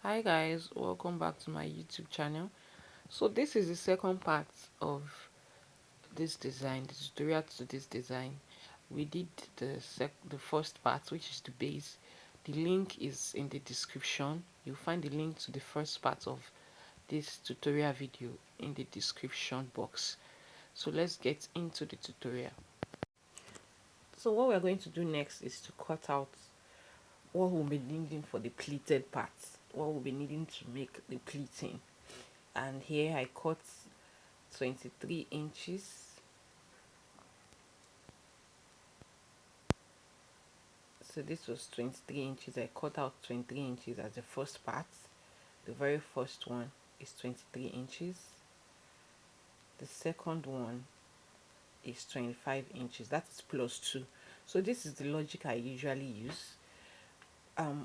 Hi guys, welcome back to my YouTube channel. So this is the second part of this design, the tutorial to this design. We did the first part, which is the base. The link is in the description. You'll find the link to the first part of this tutorial video in the description box. So let's get into the tutorial. So what we're going to do next is to cut out what we'll be needing for the pleated parts, what we'll be needing to make the pleating. And here I cut 23 inches. So this was 23 inches. I cut out 23 inches as the first part. The very first one is 23 inches. The second one is 25 inches. That is plus 2. So this is the logic I usually use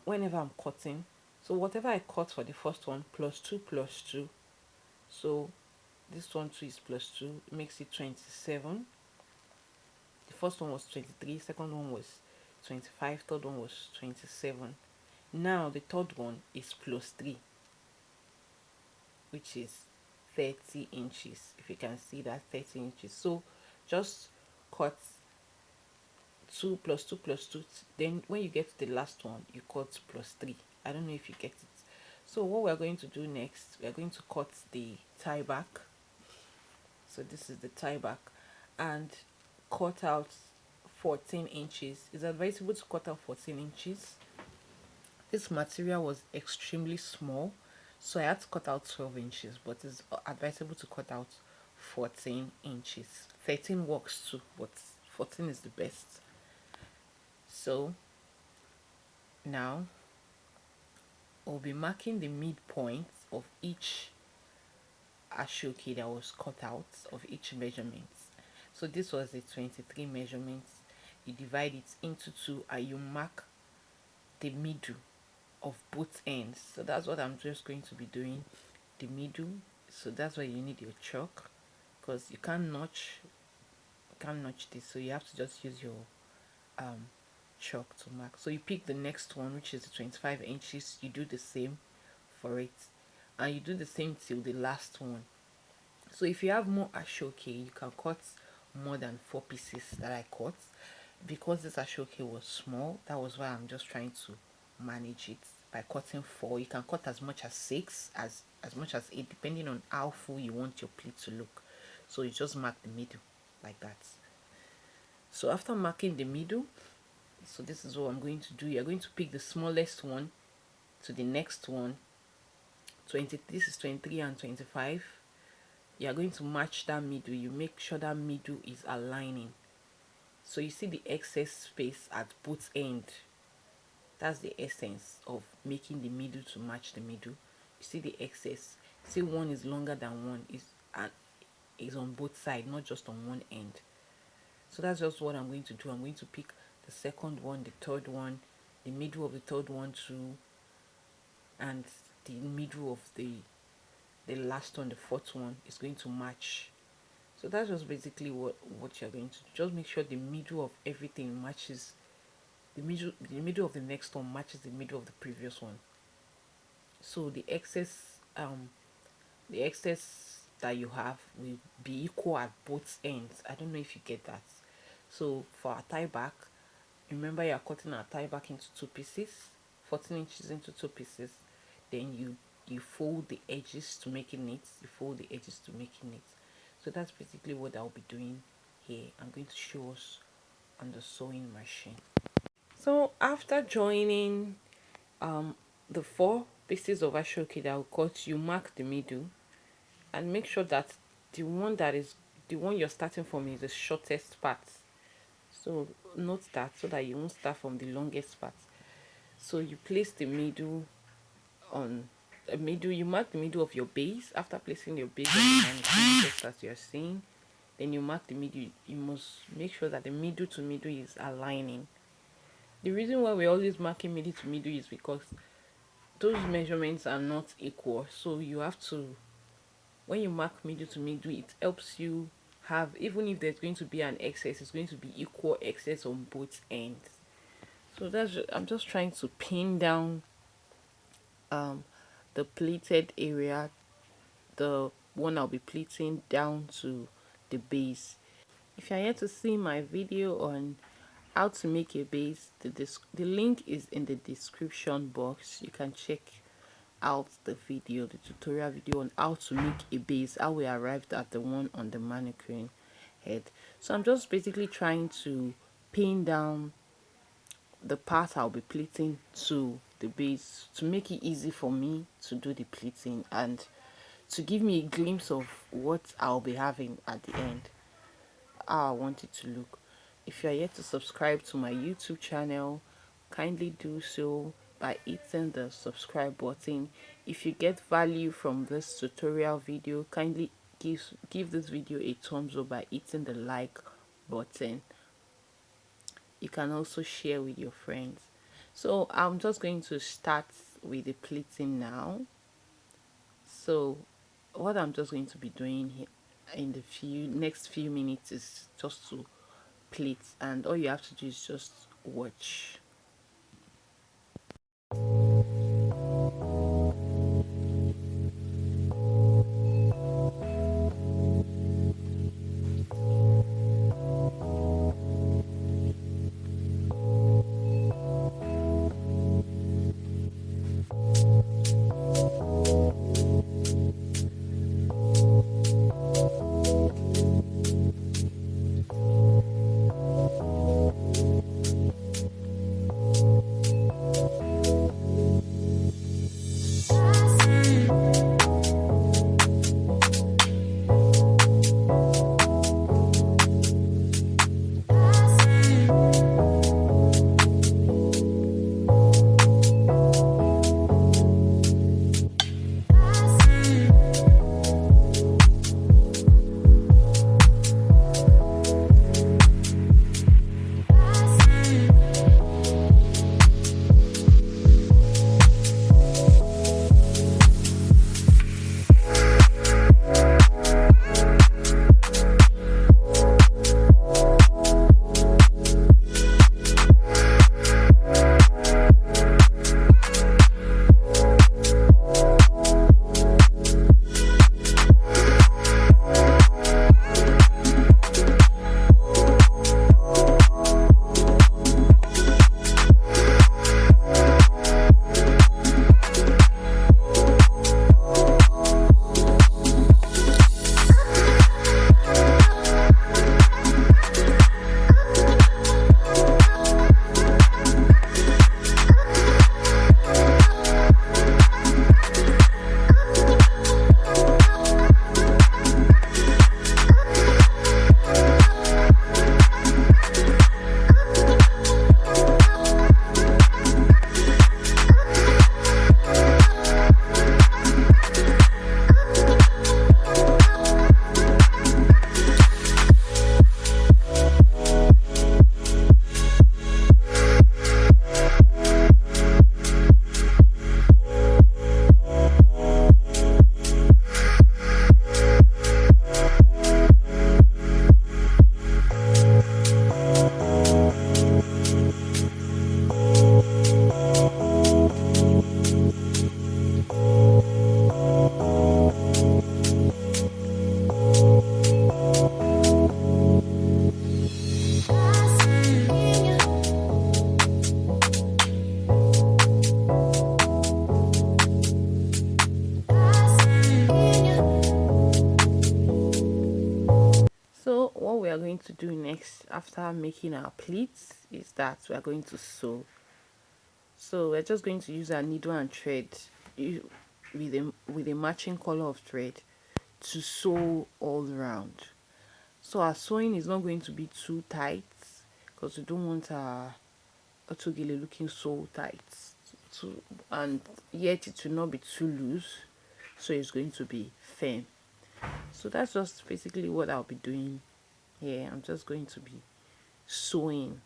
whenever I'm cutting. So whatever I cut for the first one, plus 2 plus 2. So this one too is plus 2, makes it 27. The first one was 23, second one was 25, third one was 27. Now the third one is plus 3, which is 30 inches. If you can see that, 30 inches. So just cut 2 plus 2 plus 2. Then when you get to the last one, you cut plus 3. I don't know if you get it. So what we're going to do next, we're going to cut the tie back. So this is the tie back, and cut out 14 inches. It's advisable to cut out 14 inches. This material was extremely small, so I had to cut out 12 inches, but it's advisable to cut out 14 inches. 13 works too, but 14 is the best. So now I'll be marking the midpoint of each ashoke that was cut out, of each measurement. So this was the 23 measurements. You divide it into 2 and you mark the middle of both ends. So that's what I'm just going to be doing, the middle. So that's why you need your chalk, because you can't notch this, so you have to just use your chalk to mark. So you pick the next one, which is 25 inches. You do the same for it, and you do the same till the last one. So if you have more ashoke, you can cut more than 4 pieces that I cut. Because this ashoke was small, that was why I'm just trying to manage it by cutting 4. You can cut as much as 6, as much as 8, depending on how full you want your plate to look. So you just mark the middle like that. So after marking the middle, so this is what I'm going to do. You're going to pick the smallest one to the next one. This is 23 and 25. You're going to match that middle. You make sure that middle is aligning. So you see the excess space at both ends. That's the essence of making the middle to match the middle. You see the excess. See, one is longer than one, is on both sides, not just on one end. So that's just what I'm going to do. I'm going to pick the second one, the third one, the middle of the third one too, and the middle of the last one, the fourth one, is going to match. So that's just basically what you're going to do. Just make sure the middle of everything matches the middle of the next one matches the middle of the previous one. So the excess that you have will be equal at both ends. I don't know if you get that. So for our tie back, remember you're cutting our tie back into 2 pieces, 14 inches into 2 pieces. Then you fold the edges to make it neat. So that's basically what I'll be doing here. I'm going to show us on the sewing machine. So after joining the 4 pieces of ashoke that I'll cut, you mark the middle and make sure that the one you're starting from is the shortest part. So note that, so that you won't start from the longest part. So you place the middle on the middle. You mark the middle of your base. After placing your base on the mannequin, just as you're seeing, then you mark the middle. You must make sure that the middle to middle is aligning. The reason why we're always marking middle to middle is because those measurements are not equal. So you have to, when you mark middle to middle, it helps you have, even if there's going to be an excess, it's going to be equal excess on both ends. So I'm just trying to pin down the pleated area, the one I'll be pleating, down to the base. If you're yet to see my video on how to make a base, the link is in the description box. You can check out the video, the tutorial video on how to make a base, how we arrived at the one on the mannequin head. So I'm just basically trying to pin down the part I'll be pleating to the base to make it easy for me to do the pleating and to give me a glimpse of what I'll be having at the end, how I want it to look. If you are yet to subscribe to my YouTube channel, kindly do so by hitting the subscribe button. If you get value from this tutorial video, kindly give this video a thumbs up by hitting the like button. You can also share with your friends. So I'm just going to start with the pleating now. So what I'm just going to be doing here in the next few minutes is just to pleat, and all you have to do is just watch. So what we are going to do next after making our pleats is that we are going to sew. So we're just going to use our needle and thread with a matching color of thread to sew all around. So our sewing is not going to be too tight because we don't want our Autogele looking so tight, and yet it will not be too loose, so it's going to be firm. So that's just basically what I'll be doing here. I'm just going to be sewing.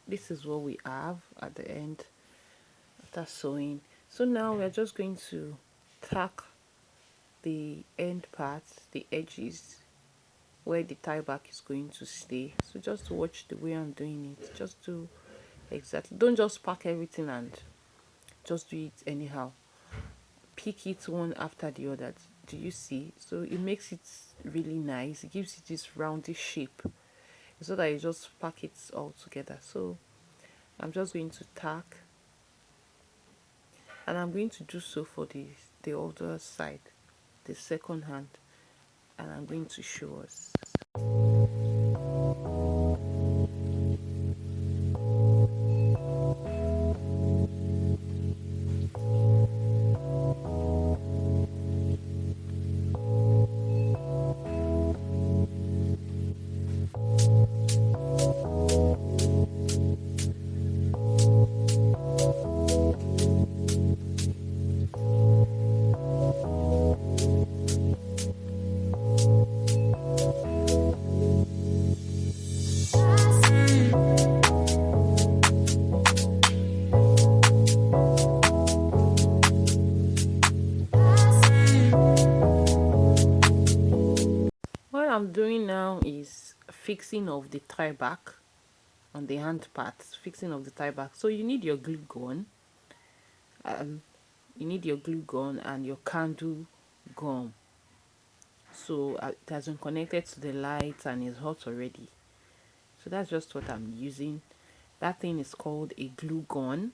this is what we have at the end after sewing. So now we're just going to tack the end parts, the edges where the tie back is going to stay. So just watch the way I'm doing it. Just do exactly, don't just pack everything and just do it anyhow. Pick it one after the other. Do you see? So it makes it really nice. It gives it this roundish shape so that you just pack it all together. So I'm just going to tack, and I'm going to do so for the other side, the second hand, and I'm going to show us. What I'm doing now is fixing of the tie back on the hand parts, fixing of the tie back. So you need your glue gun, um you need your glue gun and your candle gum. So it has been connected to the light and is hot already. So that's just what I'm using. That thing is called a glue gun.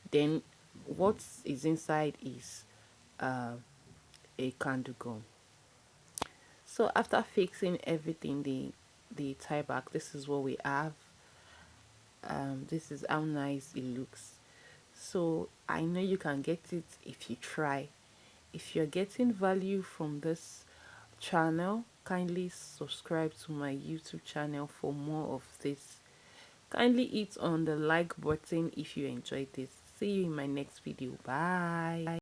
Then what is inside is uh, a candle gun. So after fixing everything, the tie back, this is what we have. This is how nice it looks. So I know you can get it if you try. If you're getting value from this channel, kindly subscribe to my YouTube channel for more of this. Kindly hit on the like button if you enjoyed this. See you in my next video. Bye.